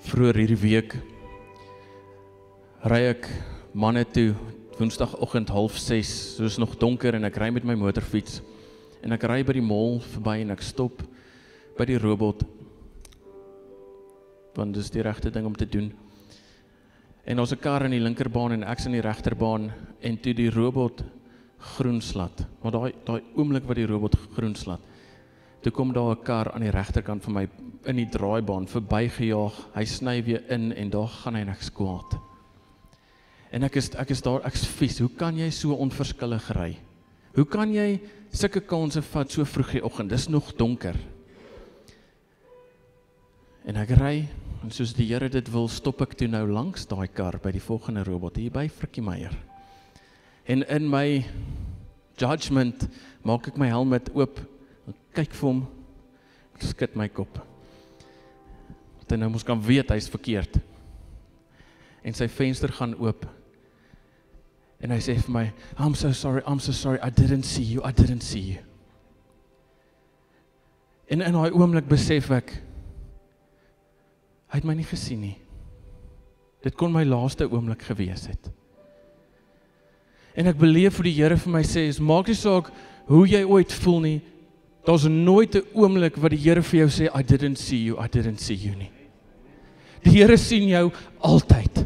Vroeër hierdie week ry ek manne toe, woensdagoggend 5:30, soos nog donker en ek ry met my motorfiets en ek ry by die mall verby en ek stop by die robot, want dis die regte ding om te doen. En ons 'n kar in die linkerbaan en ek's in die regterbaan en toe die robot groen slat, maar daai oomblik wat die robot groen slat, toe kom daar 'n kar aan die regterkant van my in die draaibaan verbygejaag, hy sny weer in en daar gaan hy en ek's kwaad. En ek is daar, ek's vies. Hoe kan jy so onverskillig ry? Hoe kan jy sulke kanse vat so vroeg die oggend? Dis nog donker. En ek ry, en soos die Here dit wil, stop ek toe nou langs daai kar by die volgende robot, hier by Frikkie Meyer. En in my judgment maak ek my helmet oop, kyk vir hom, ek skud my kop. Want hy nou mos kan weet hy's verkeerd. En sy venster gaan oop. En hy sê vir my, I'm so sorry, I didn't see you. En in daai oomblik besef ek, hy het my nie gesien nie. Dit kon my laaste oomblik gewees het. En ek beleef hoe die Here vir my sê, maak nie saak hoe jy ooit voel nie, daar's nooit 'n oomblik wat die Here vir jou sê, I didn't see you nie. Die Here sien jou altyd.